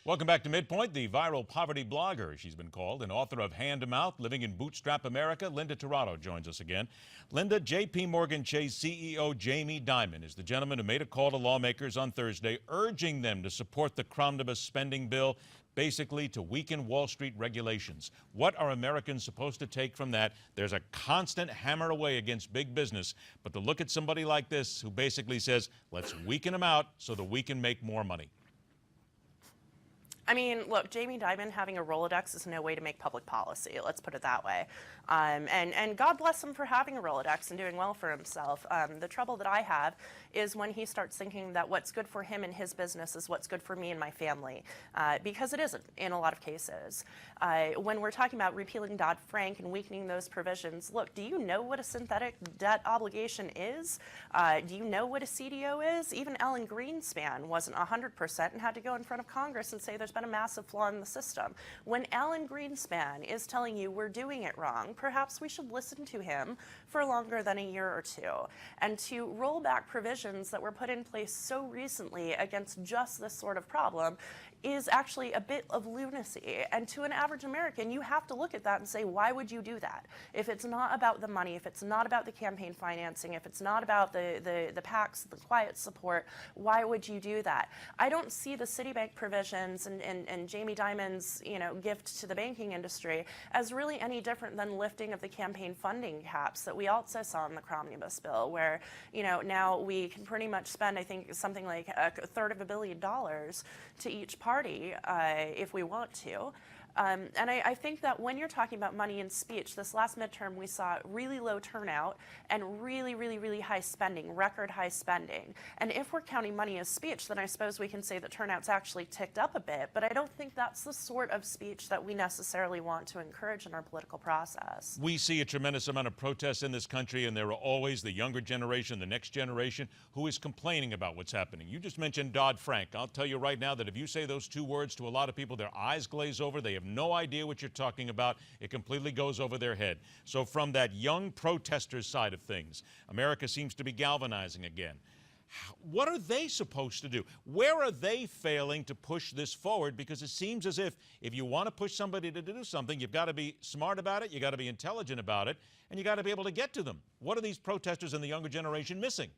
Welcome back to MidPoint, the viral poverty blogger. She's been called an author of Hand to Mouth, living in Bootstrap America. Linda Tirado joins us again. Linda, J.P. Morgan Chase CEO Jamie Dimon is the gentleman who made a call to lawmakers on Thursday, urging them to support the omnibus spending bill, basically to weaken Wall Street regulations. What are Americans supposed to take from that? There's a constant hammer away against big business, but to look at somebody like this who basically says, let's weaken them out so that we can make more money. I mean, look, Jamie Dimon having a Rolodex is no way to make public policy. Let's put it that way. And God bless him for having a Rolodex and doing well for himself. The trouble that I have is when he starts thinking that what's good for him and his business is what's good for me and my family, because it isn't in a lot of cases. When we're talking about repealing Dodd-Frank and weakening those provisions, look, do you know what a synthetic debt obligation is? Do you know what a CDO is? Even Alan Greenspan wasn't 100% and had to go in front of Congress and say there's been a massive flaw in the system. When Alan Greenspan is telling you we're doing it wrong, perhaps we should listen to him for longer than a year or two. And to roll back provisions that were put in place so recently against just this sort of problem is actually a bit of lunacy. And to an average American, you have to look at that and say, why would you do that? If it's not about the money, if it's not about the campaign financing, if it's not about the PACs, the quiet support, why would you do that? I don't see the Citibank provisions and Jamie Dimon's gift to the banking industry as really any different than lifting of the campaign funding caps that we also saw in the omnibus bill, where now we can pretty much spend, I think, something like a third of $1 billion to each party if we want to. And I think that when you're talking about money and speech, this last midterm we saw really low turnout and really high spending, record high spending. And if we're counting money as speech, then I suppose we can say that turnout's actually ticked up a bit, but I don't think that's the sort of speech that we necessarily want to encourage in our political process. We see a tremendous amount of protests in this country, and there are always the younger generation, the next generation, who is complaining about what's happening. You just mentioned Dodd-Frank. I'll tell you right now that if you say those two words to a lot of people, their eyes glaze over. They have no idea what you're talking about. It completely goes over their head. So from that young protesters side of things, America seems to be galvanizing again. What are they supposed to do? Where are they failing to push this forward? Because it seems as if you want to push somebody to do something, you've got to be smart about it, you've got to be intelligent about it, and you've got to be able to get to them. What are these protesters and the younger generation missing?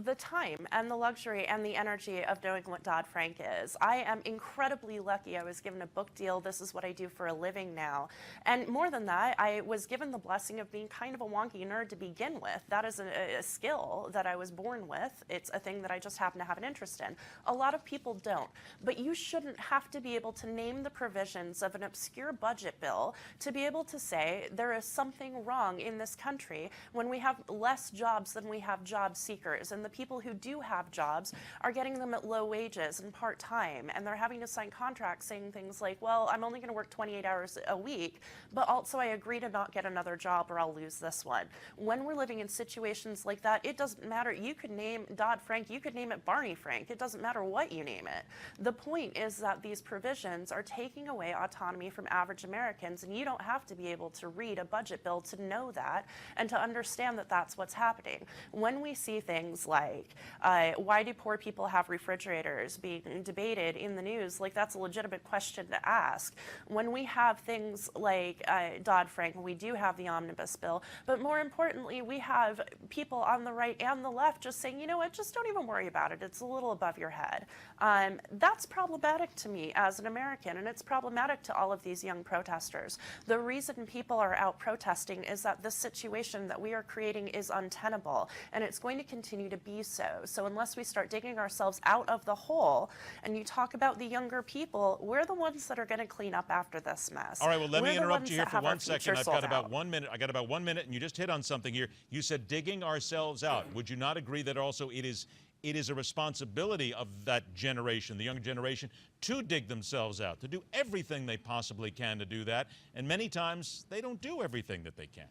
The time and the luxury and the energy of knowing what Dodd-Frank is. I am incredibly lucky. I was given a book deal. This is what I do for a living now. And more than that, I was given the blessing of being kind of a wonky nerd to begin with. That is a skill that I was born with. It's a thing that I just happen to have an interest in. A lot of people don't. But you shouldn't have to be able to name the provisions of an obscure budget bill to be able to say there is something wrong in this country when we have less jobs than we have job seekers. And the people who do have jobs are getting them at low wages and part-time, and they're having to sign contracts saying things like, well, I'm only going to work 28 hours a week, but also I agree to not get another job or I'll lose this one. When we're living in situations like that, it doesn't matter. You could name Dodd-Frank, you could name it Barney Frank. It doesn't matter what you name it. The point is that these provisions are taking away autonomy from average Americans, and you don't have to be able to read a budget bill to know that and to understand that that's what's happening. When we see things like why do poor people have refrigerators being debated in the news, like that's a legitimate question to ask. When we have things like Dodd-Frank, we do have the omnibus bill, but more importantly, we have people on the right and the left just saying, you know what, just don't even worry about it. It's a little above your head. That's problematic to me as an American, and it's problematic to all of these young protesters. The reason people are out protesting is that the situation that we are creating is untenable, and it's going to continue to be so. So unless we start digging ourselves out of the hole, and you talk about the younger people, we're the ones that are going to clean up after this mess. All right, well, let me interrupt you here for 1 second. I've got about 1 minute. I got about 1 minute, and you just hit on something here. You said digging ourselves out. Would you not agree that also it is a responsibility of that generation, the younger generation, to dig themselves out, to do everything they possibly can to do that, and many times they don't do everything that they can?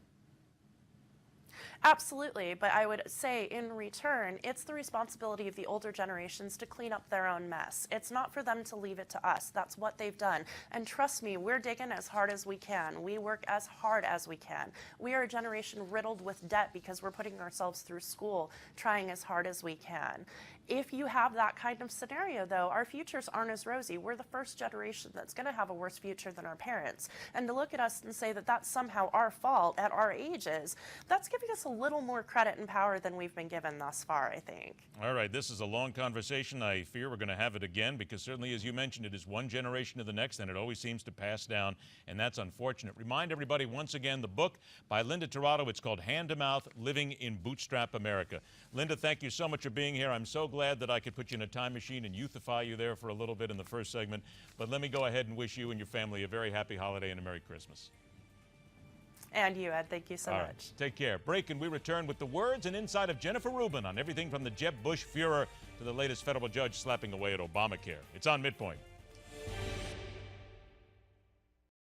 Absolutely, but I would say in return, it's the responsibility of the older generations to clean up their own mess. It's not for them to leave it to us. That's what they've done. And trust me, we're digging as hard as we can. We work as hard as we can. We are a generation riddled with debt because we're putting ourselves through school, trying as hard as we can. If you have that kind of scenario, though, our futures aren't as rosy. We're the first generation that's going to have a worse future than our parents. And to look at us and say that that's somehow our fault at our ages, that's giving us a little more credit and power than we've been given thus far, I think. All right, this is a long conversation. I fear we're going to have it again because certainly, as you mentioned, it is one generation to the next, and it always seems to pass down, and that's unfortunate. Remind everybody once again, the book by Linda Tirado, it's called Hand to Mouth, Living in Bootstrap America. Linda, thank you so much for being here. I'm so glad that I could put you in a time machine and youthify you there for a little bit in the first segment. But let me go ahead and wish you and your family a very happy holiday and a Merry Christmas. And you, Ed, thank you so All much. right, take care. Break, and we return with the words and insight of Jennifer Rubin on everything from the Jeb Bush Führer to the latest federal judge slapping away at Obamacare. It's on MidPoint.